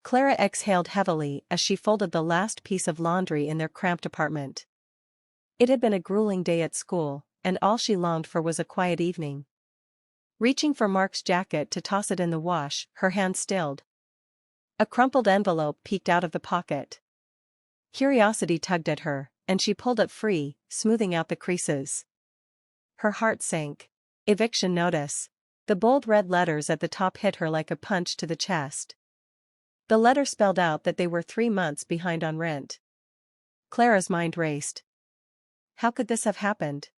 Clara exhaled heavily as she folded the last piece of laundry in their cramped apartment. It had been a grueling day at school, and all she longed for was a quiet evening. Reaching for Mark's jacket to toss it in the wash, her hand stilled. A crumpled envelope peeked out of the pocket. Curiosity tugged at her, and she pulled it free, smoothing out the creases. Her heart sank. Eviction notice. The bold red letters at the top hit her like a punch to the chest. The letter spelled out that they were 3 months behind on rent. Clara's mind raced. How could this have happened?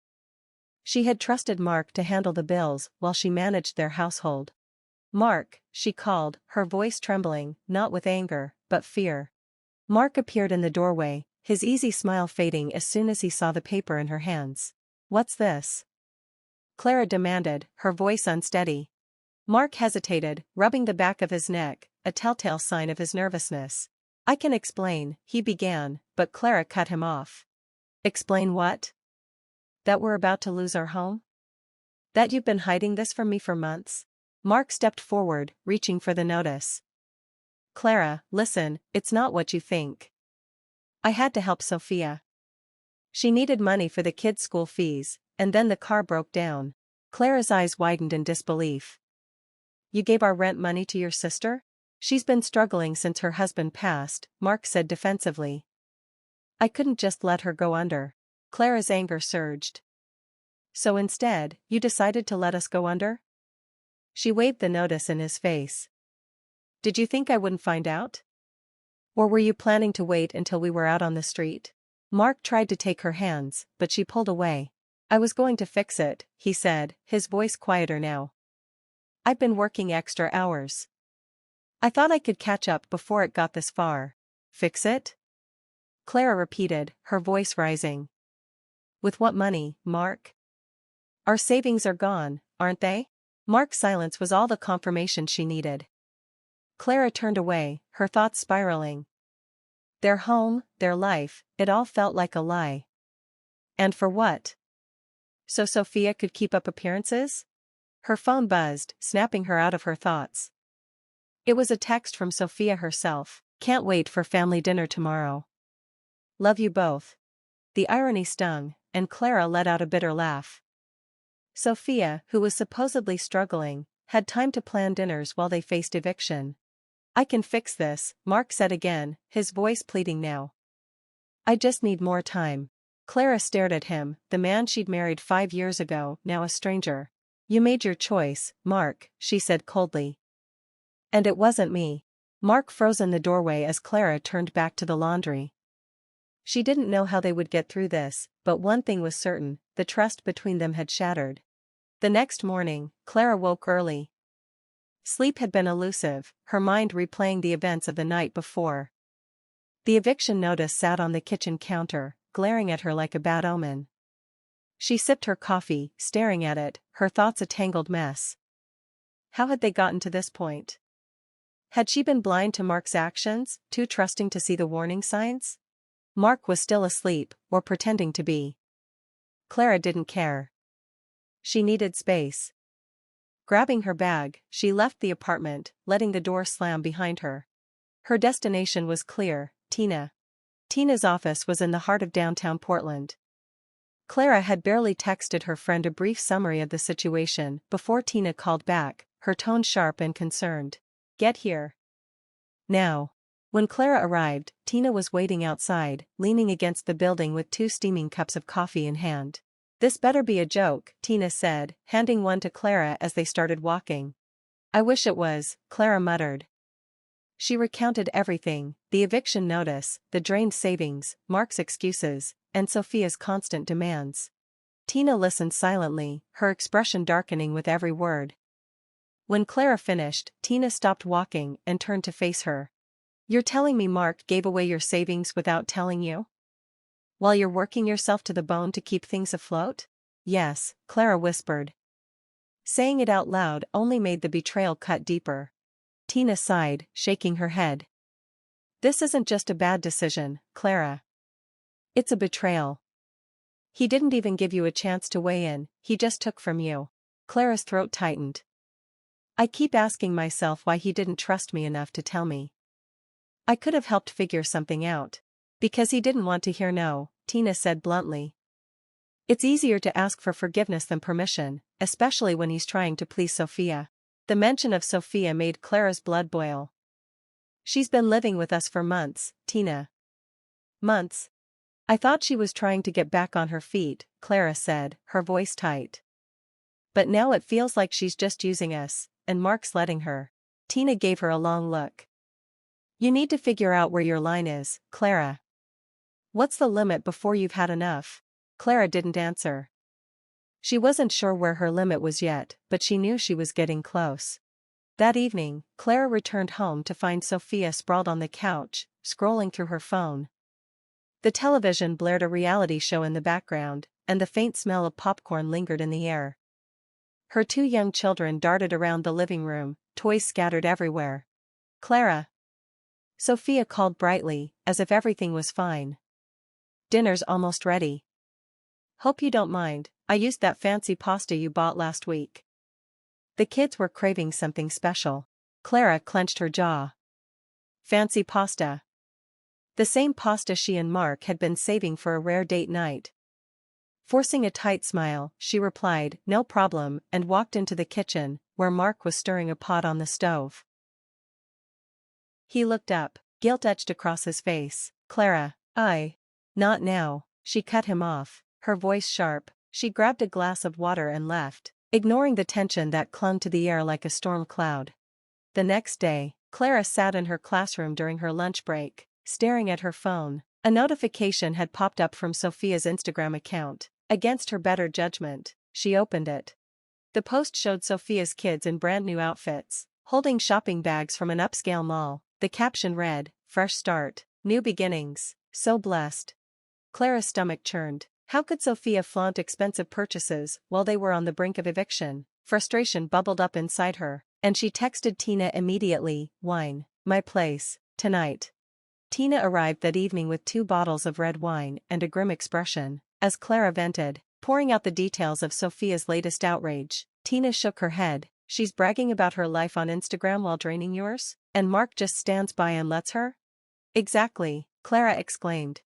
She had trusted Mark to handle the bills while she managed their household. "Mark," she called, her voice trembling, not with anger, but fear. Mark appeared in the doorway, his easy smile fading as soon as he saw the paper in her hands. "What's this?" Clara demanded, her voice unsteady. Mark hesitated, rubbing the back of his neck, a telltale sign of his nervousness. "I can explain," he began, but Clara cut him off. "Explain what?" "That we're about to lose our home? That you've been hiding this from me for months?" Mark stepped forward, reaching for the notice. "Clara, listen, it's not what you think. I had to help Sophia. She needed money for the kids' school fees, and then the car broke down." Clara's eyes widened in disbelief. "You gave our rent money to your sister? She's been struggling since her husband passed," Mark said defensively. "I couldn't just let her go under." Clara's anger surged. "So instead, you decided to let us go under?" She waved the notice in his face. "Did you think I wouldn't find out? Or were you planning to wait until we were out on the street?" Mark tried to take her hands, but she pulled away. "I was going to fix it," he said, his voice quieter now. "I've been working extra hours. I thought I could catch up before it got this far." "Fix it?" Clara repeated, her voice rising. "With what money, Mark? Our savings are gone, aren't they?" Mark's silence was all the confirmation she needed. Clara turned away, her thoughts spiraling. Their home, their life, it all felt like a lie. And for what? So Sophia could keep up appearances? Her phone buzzed, snapping her out of her thoughts. It was a text from Sophia herself. "Can't wait for family dinner tomorrow. Love you both." The irony stung, and Clara let out a bitter laugh. Sophia, who was supposedly struggling, had time to plan dinners while they faced eviction. "I can fix this," Mark said again, his voice pleading now. "I just need more time." Clara stared at him, the man she'd married 5 years ago, now a stranger. "You made your choice, Mark," she said coldly. "And it wasn't me." Mark froze in the doorway as Clara turned back to the laundry. She didn't know how they would get through this, but one thing was certain, the trust between them had shattered. The next morning, Clara woke early. Sleep had been elusive, her mind replaying the events of the night before. The eviction notice sat on the kitchen counter, glaring at her like a bad omen. She sipped her coffee, staring at it, her thoughts a tangled mess. How had they gotten to this point? Had she been blind to Mark's actions, too trusting to see the warning signs? Mark was still asleep, or pretending to be. Clara didn't care. She needed space. Grabbing her bag, she left the apartment, letting the door slam behind her. Her destination was clear, Tina. Tina's office was in the heart of downtown Portland. Clara had barely texted her friend a brief summary of the situation before Tina called back, her tone sharp and concerned. "Get here. Now." When Clara arrived, Tina was waiting outside, leaning against the building with 2 steaming cups of coffee in hand. "This better be a joke," Tina said, handing one to Clara as they started walking. "I wish it was," Clara muttered. She recounted everything, the eviction notice, the drained savings, Mark's excuses, and Sophia's constant demands. Tina listened silently, her expression darkening with every word. When Clara finished, Tina stopped walking and turned to face her. "You're telling me Mark gave away your savings without telling you? While you're working yourself to the bone to keep things afloat?" "Yes," Clara whispered. Saying it out loud only made the betrayal cut deeper. Tina sighed, shaking her head. "This isn't just a bad decision, Clara. It's a betrayal. He didn't even give you a chance to weigh in, he just took from you." Clara's throat tightened. "I keep asking myself why he didn't trust me enough to tell me. I could have helped figure something out. Because he didn't want to hear no, Tina said bluntly. It's easier to ask for forgiveness than permission, especially when he's trying to please Sophia. The mention of Sophia made Clara's blood boil. She's been living with us for months, Tina. Months? I thought she was trying to get back on her feet, Clara said, her voice tight. But now it feels like she's just using us, and Mark's letting her. Tina gave her a long look. You need to figure out where your line is, Clara. What's the limit before you've had enough? Clara didn't answer. She wasn't sure where her limit was yet, but she knew she was getting close. That evening, Clara returned home to find Sophia sprawled on the couch, scrolling through her phone. The television blared a reality show in the background, and the faint smell of popcorn lingered in the air. Her 2 young children darted around the living room, toys scattered everywhere. Clara. Sophia called brightly, as if everything was fine. Dinner's almost ready. Hope you don't mind, I used that fancy pasta you bought last week. The kids were craving something special. Clara clenched her jaw. Fancy pasta. The same pasta she and Mark had been saving for a rare date night. Forcing a tight smile, she replied, "No problem," and walked into the kitchen, where Mark was stirring a pot on the stove. He looked up, guilt etched across his face. Clara, not now, she cut him off, her voice sharp. She grabbed a glass of water and left, ignoring the tension that clung to the air like a storm cloud. The next day, Clara sat in her classroom during her lunch break, staring at her phone. A notification had popped up from Sophia's Instagram account. Against her better judgment, she opened it. The post showed Sophia's kids in brand new outfits, holding shopping bags from an upscale mall. The caption read, "Fresh start, new beginnings, so blessed." Clara's stomach churned. How could Sophia flaunt expensive purchases while they were on the brink of eviction? Frustration bubbled up inside her, and she texted Tina immediately, "Wine, my place, tonight." Tina arrived that evening with 2 bottles of red wine and a grim expression. As Clara vented, pouring out the details of Sophia's latest outrage, Tina shook her head. "She's bragging about her life on Instagram while draining yours? And Mark just stands by and lets her?" "Exactly," Clara exclaimed.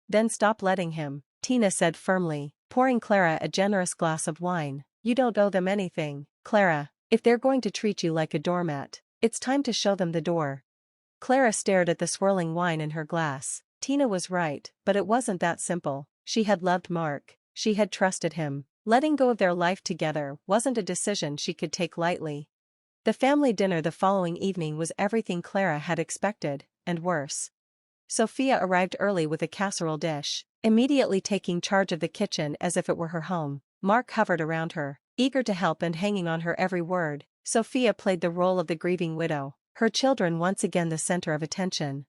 "Then stop letting him," Tina said firmly, pouring Clara a generous glass of wine. "You don't owe them anything, Clara. If they're going to treat you like a doormat, it's time to show them the door." Clara stared at the swirling wine in her glass. Tina was right, but it wasn't that simple. She had loved Mark. She had trusted him. Letting go of their life together wasn't a decision she could take lightly. The family dinner the following evening was everything Clara had expected, and worse. Sophia arrived early with a casserole dish, immediately taking charge of the kitchen as if it were her home. Mark hovered around her, eager to help and hanging on her every word. Sophia played the role of the grieving widow, her children once again the center of attention.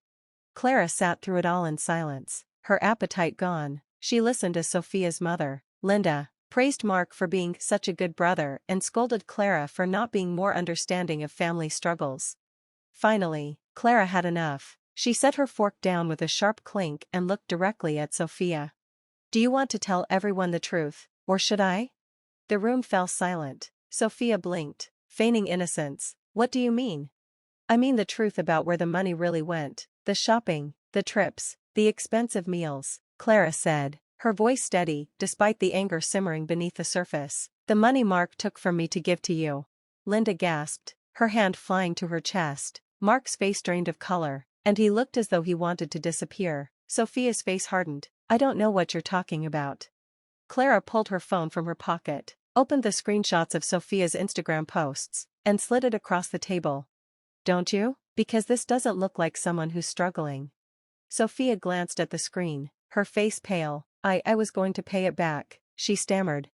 Clara sat through it all in silence, her appetite gone. She listened as Sophia's mother, Linda, praised Mark for being such a good brother and scolded Clara for not being more understanding of family struggles. Finally, Clara had enough. She set her fork down with a sharp clink and looked directly at Sophia. "Do you want to tell everyone the truth, or should I?" The room fell silent. Sophia blinked, feigning innocence. "What do you mean?" "I mean the truth about where the money really went, the shopping, the trips, the expensive meals," Clara said, her voice steady despite the anger simmering beneath the surface. "The money Mark took from me to give to you." Linda gasped, her hand flying to her chest. Mark's face drained of color, and he looked as though he wanted to disappear. Sophia's face hardened. "I don't know what you're talking about." Clara pulled her phone from her pocket, opened the screenshots of Sophia's Instagram posts, and slid it across the table. "Don't you? Because this doesn't look like someone who's struggling." Sophia glanced at the screen, her face pale. I was going to pay it back," she stammered.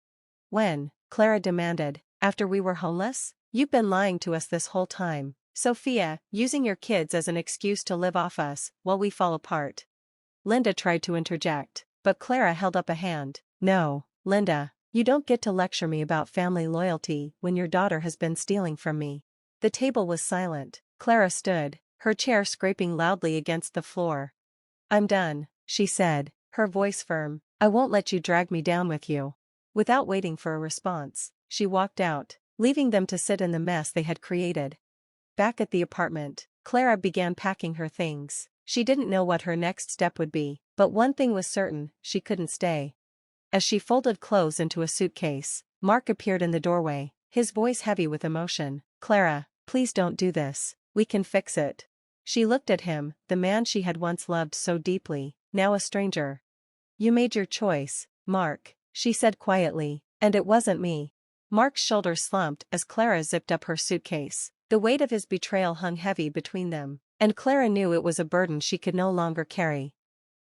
"When?" Clara demanded. "After we were homeless? You've been lying to us this whole time, Sophia, using your kids as an excuse to live off us while we fall apart." Linda tried to interject, but Clara held up a hand. "No, Linda, you don't get to lecture me about family loyalty when your daughter has been stealing from me." The table was silent. Clara stood, her chair scraping loudly against the floor. "I'm done," she said, her voice firm. "I won't let you drag me down with you." Without waiting for a response, she walked out, leaving them to sit in the mess they had created. Back at the apartment, Clara began packing her things. She didn't know what her next step would be, but one thing was certain, she couldn't stay. As she folded clothes into a suitcase, Mark appeared in the doorway, his voice heavy with emotion. "Clara, please don't do this, we can fix it." She looked at him, the man she had once loved so deeply, now a stranger. "You made your choice, Mark," she said quietly, "and it wasn't me." Mark's shoulders slumped as Clara zipped up her suitcase. The weight of his betrayal hung heavy between them, and Clara knew it was a burden she could no longer carry.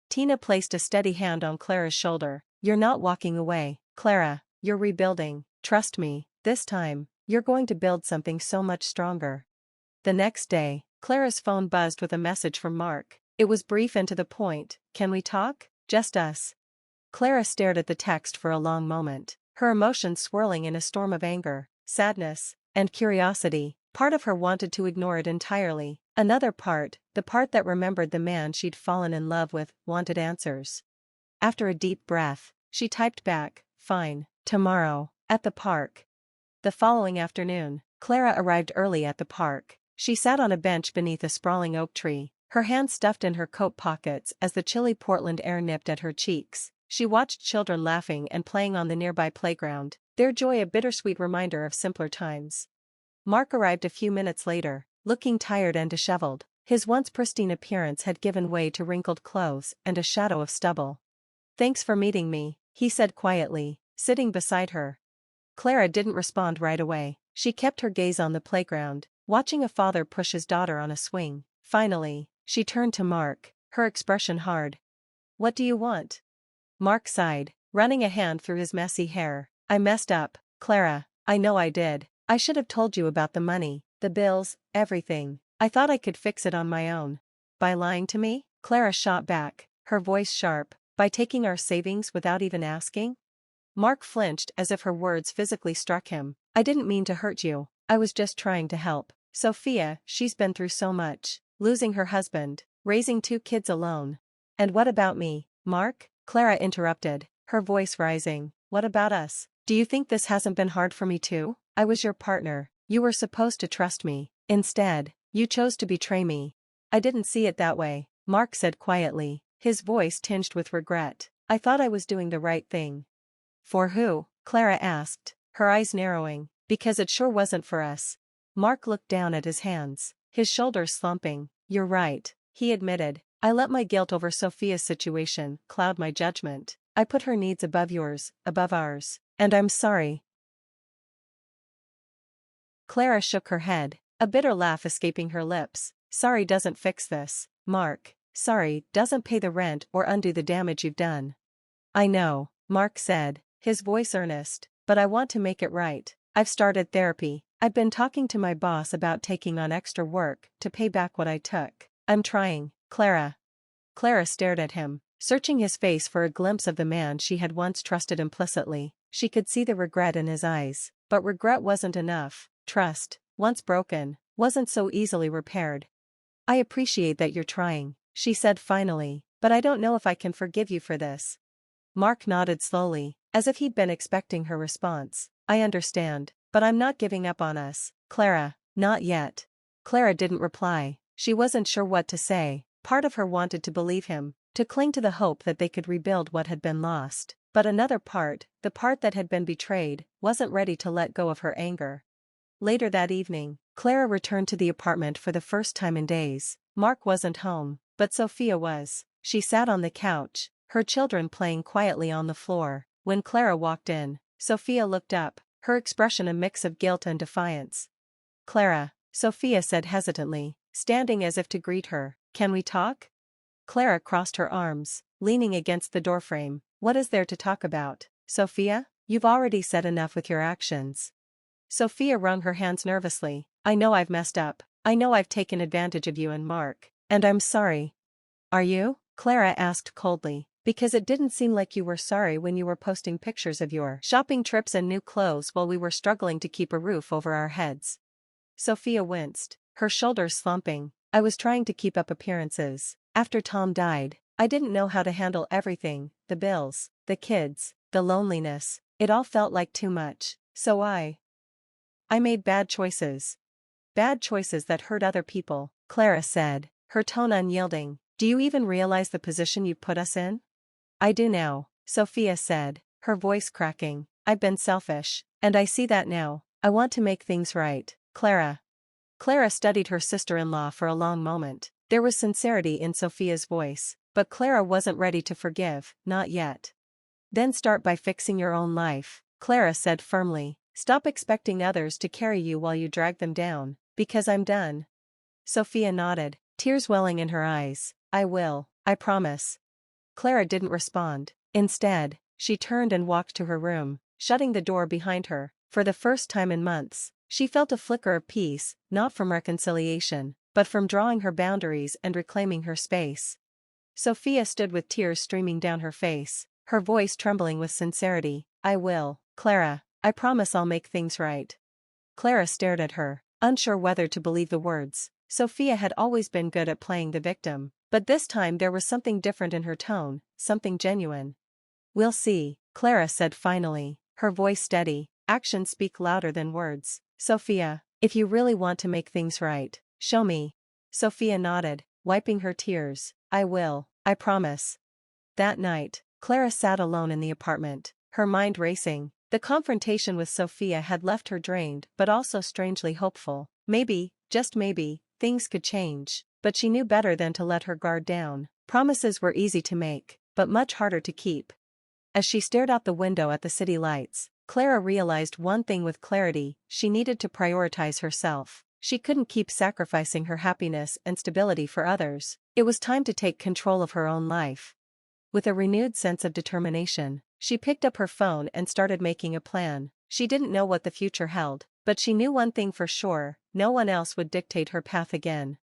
Tina placed a steady hand on Clara's shoulder. "You're not walking away, Clara, you're rebuilding. Trust me, this time, you're going to build something so much stronger." The next day, Clara's phone buzzed with a message from Mark. It was brief and to the point. "Can we talk? Just us." Clara stared at the text for a long moment, her emotions swirling in a storm of anger, sadness, and curiosity. Part of her wanted to ignore it entirely. Another part, the part that remembered the man she'd fallen in love with, wanted answers. After a deep breath, she typed back, "Fine, tomorrow, at the park." The following afternoon, Clara arrived early at the park. She sat on a bench beneath a sprawling oak tree, her hands stuffed in her coat pockets as the chilly Portland air nipped at her cheeks. She watched children laughing and playing on the nearby playground, their joy a bittersweet reminder of simpler times. Mark arrived a few minutes later, looking tired and disheveled. His once pristine appearance had given way to wrinkled clothes and a shadow of stubble. "Thanks for meeting me," he said quietly, sitting beside her. Clara didn't respond right away. She kept her gaze on the playground, watching a father push his daughter on a swing. Finally, she turned to Mark, her expression hard. "What do you want?" Mark sighed, running a hand through his messy hair. "I messed up, Clara, I know I did. I should have told you about the money, the bills, everything. I thought I could fix it on my own." "By lying to me?" Clara shot back, her voice sharp. "By taking our savings without even asking?" Mark flinched as if her words physically struck him. "I didn't mean to hurt you, I was just trying to help. Sophia, she's been through so much, losing her husband, raising 2 kids alone." "And what about me, Mark?" Clara interrupted, her voice rising. "What about us? Do you think this hasn't been hard for me too? I was your partner, you were supposed to trust me. Instead, you chose to betray me." "I didn't see it that way," Mark said quietly, his voice tinged with regret. "I thought I was doing the right thing." "For who?" Clara asked, her eyes narrowing. "Because it sure wasn't for us." Mark looked down at his hands, his shoulders slumping. "You're right," he admitted. "I let my guilt over Sophia's situation cloud my judgment. I put her needs above yours, above ours. And I'm sorry." Clara shook her head, a bitter laugh escaping her lips. "Sorry doesn't fix this, Mark. Sorry doesn't pay the rent or undo the damage you've done." "I know," Mark said, his voice earnest, "but I want to make it right. I've started therapy. I've been talking to my boss about taking on extra work to pay back what I took. I'm trying, Clara." Clara stared at him, searching his face for a glimpse of the man she had once trusted implicitly. She could see the regret in his eyes, but regret wasn't enough. Trust, once broken, wasn't so easily repaired. "I appreciate that you're trying," she said finally, "but I don't know if I can forgive you for this." Mark nodded slowly, as if he'd been expecting her response. "I understand, but I'm not giving up on us, Clara, not yet." Clara didn't reply. She wasn't sure what to say. Part of her wanted to believe him, to cling to the hope that they could rebuild what had been lost. But another part, the part that had been betrayed, wasn't ready to let go of her anger. Later that evening, Clara returned to the apartment for the first time in days. Mark wasn't home, but Sophia was. She sat on the couch, her children playing quietly on the floor. When Clara walked in, Sophia looked up, her expression a mix of guilt and defiance. "Clara," Sophia said hesitantly, standing as if to greet her, "can we talk?" Clara crossed her arms, leaning against the doorframe. "What is there to talk about, Sophia? You've already said enough with your actions." Sophia wrung her hands nervously. "I know I've messed up. I know I've taken advantage of you and Mark. And I'm sorry." "Are you?" Clara asked coldly, "because it didn't seem like you were sorry when you were posting pictures of your shopping trips and new clothes while we were struggling to keep a roof over our heads." Sophia winced, her shoulders slumping. "I was trying to keep up appearances. After Tom died, I didn't know how to handle everything, the bills, the kids, the loneliness. It all felt like too much. So I made bad choices. Bad choices that hurt other people." Clara said, her tone unyielding. Do you even realize the position you put us in? I do now, Sophia said, her voice cracking. I've been selfish, and I see that now. I want to make things right, Clara. Clara studied her sister-in-law for a long moment. There was sincerity in Sophia's voice, but Clara wasn't ready to forgive, not yet. Then start by fixing your own life, Clara said firmly. Stop expecting others to carry you while you drag them down, because I'm done. Sophia nodded, tears welling in her eyes. I will, I promise. Clara didn't respond. Instead, she turned and walked to her room, shutting the door behind her. For the first time in months, she felt a flicker of peace, not from reconciliation, but from drawing her boundaries and reclaiming her space. Sophia stood with tears streaming down her face, her voice trembling with sincerity. I will, Clara, I promise I'll make things right. Clara stared at her, unsure whether to believe the words. Sophia had always been good at playing the victim, but this time there was something different in her tone, something genuine. We'll see, Clara said finally, her voice steady. Actions speak louder than words. Sophia, if you really want to make things right, show me. Sophia nodded, wiping her tears. I will, I promise. That night, Clara sat alone in the apartment, her mind racing. The confrontation with Sophia had left her drained but also strangely hopeful. Maybe, just maybe, things could change, but she knew better than to let her guard down. Promises were easy to make, but much harder to keep. As she stared out the window at the city lights, Clara realized one thing with clarity: she needed to prioritize herself. She couldn't keep sacrificing her happiness and stability for others. It was time to take control of her own life. With a renewed sense of determination, she picked up her phone and started making a plan. She didn't know what the future held, but she knew one thing for sure: no one else would dictate her path again.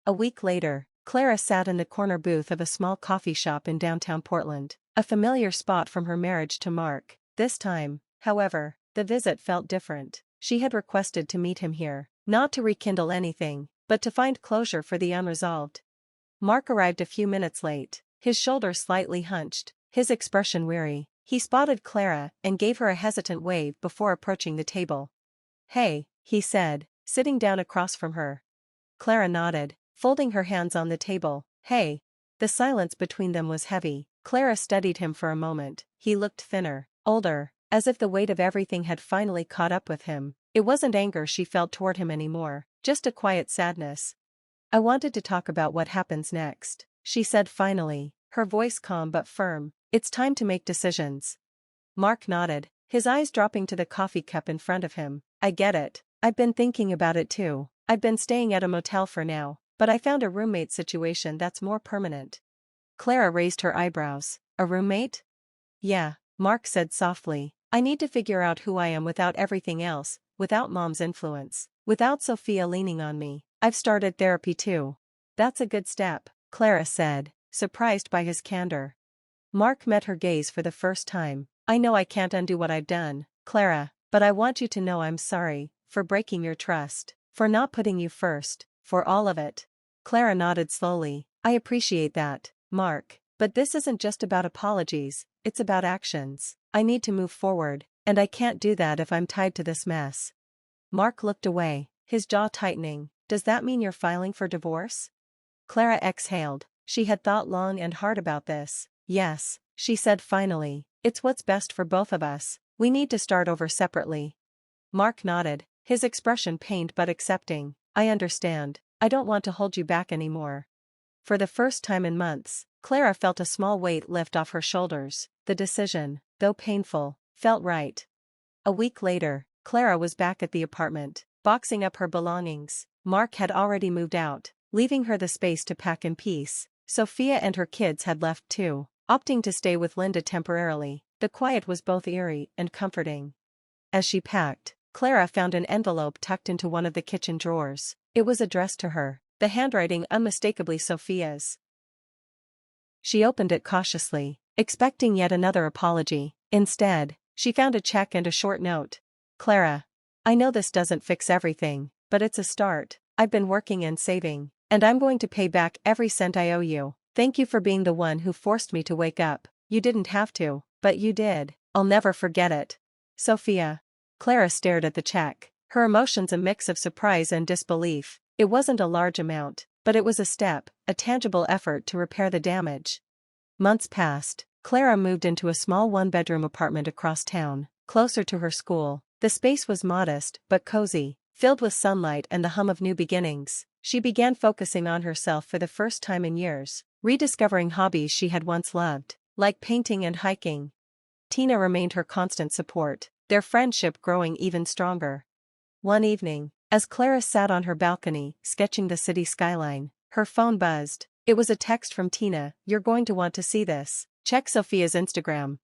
A week later, Clara sat in the corner booth of a small coffee shop in downtown Portland, a familiar spot from her marriage to Mark. This time, however, the visit felt different. She had requested to meet him here, not to rekindle anything, but to find closure for the unresolved. Mark arrived a few minutes late, his shoulders slightly hunched, his expression weary. He spotted Clara and gave her a hesitant wave before approaching the table. Hey, he said, sitting down across from her. Clara nodded, folding her hands on the table. Hey. The silence between them was heavy. Clara studied him for a moment. He looked thinner, older, as if the weight of everything had finally caught up with him. It wasn't anger she felt toward him anymore, just a quiet sadness. I wanted to talk about what happens next, she said finally, her voice calm but firm. It's time to make decisions. Mark nodded, his eyes dropping to the coffee cup in front of him. I get it. I've been thinking about it too. I've been staying at a motel for now, but I found a roommate situation that's more permanent. Clara raised her eyebrows. A roommate? Yeah, Mark said softly. I need to figure out who I am without everything else, without Mom's influence, without Sophia leaning on me. I've started therapy too. That's a good step, Clara said, surprised by his candor. Mark met her gaze for the first time. I know I can't undo what I've done, Clara, but I want you to know I'm sorry for breaking your trust, for not putting you first, for all of it. Clara nodded slowly. I appreciate that, Mark, but this isn't just about apologies, it's about actions. I need to move forward, and I can't do that if I'm tied to this mess. Mark looked away, his jaw tightening. Does that mean you're filing for divorce? Clara exhaled. She had thought long and hard about this. Yes, she said finally. It's what's best for both of us. We need to start over separately. Mark nodded, his expression pained but accepting. I understand. I don't want to hold you back anymore. For the first time in months, Clara felt a small weight lift off her shoulders. The decision, though painful, felt right. A week later, Clara was back at the apartment, boxing up her belongings. Mark had already moved out, leaving her the space to pack in peace. Sophia and her kids had left too, opting to stay with Linda temporarily. The quiet was both eerie and comforting. As she packed, Clara found an envelope tucked into one of the kitchen drawers. It was addressed to her, the handwriting unmistakably Sophia's. She opened it cautiously, expecting yet another apology. Instead, she found a check and a short note. Clara, I know this doesn't fix everything, but it's a start. I've been working and saving, and I'm going to pay back every cent I owe you. Thank you for being the one who forced me to wake up. You didn't have to, but you did. I'll never forget it. Sophia. Clara stared at the check, her emotions a mix of surprise and disbelief. It wasn't a large amount, but it was a step, a tangible effort to repair the damage. Months passed. Clara moved into a small one-bedroom apartment across town, closer to her school. The space was modest, but cozy, filled with sunlight and the hum of new beginnings. She began focusing on herself for the first time in years, rediscovering hobbies she had once loved, like painting and hiking. Tina remained her constant support, their friendship growing even stronger. One evening, as Clara sat on her balcony, sketching the city skyline, her phone buzzed. It was a text from Tina. "You're going to want to see this. Check Sophia's Instagram."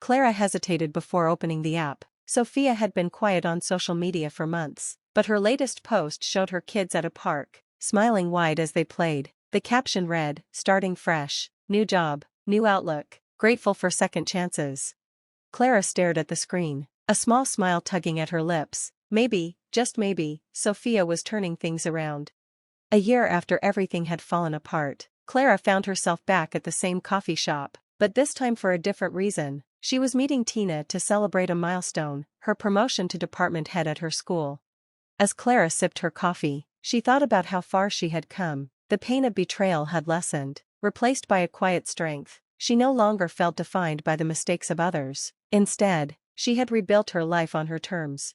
Clara hesitated before opening the app. Sophia had been quiet on social media for months, but her latest post showed her kids at a park, smiling wide as they played. The caption read, "Starting fresh, new job, new outlook, grateful for second chances." Clara stared at the screen, a small smile tugging at her lips. Maybe, just maybe, Sophia was turning things around. A year after everything had fallen apart, Clara found herself back at the same coffee shop, but this time for a different reason. She was meeting Tina to celebrate a milestone, her promotion to department head at her school. As Clara sipped her coffee, she thought about how far she had come. The pain of betrayal had lessened, replaced by a quiet strength. She no longer felt defined by the mistakes of others. Instead, she had rebuilt her life on her terms.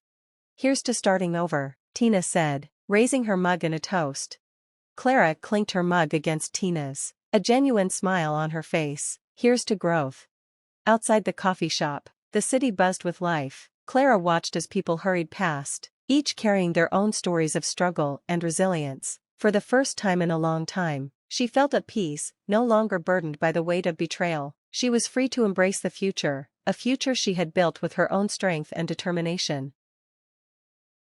"Here's to starting over," Tina said, raising her mug in a toast. Clara clinked her mug against Tina's, a genuine smile on her face. "Here's to growth." Outside the coffee shop, the city buzzed with life. Clara watched as people hurried past, each carrying their own stories of struggle and resilience. For the first time in a long time, she felt at peace, no longer burdened by the weight of betrayal. She was free to embrace the future, a future she had built with her own strength and determination.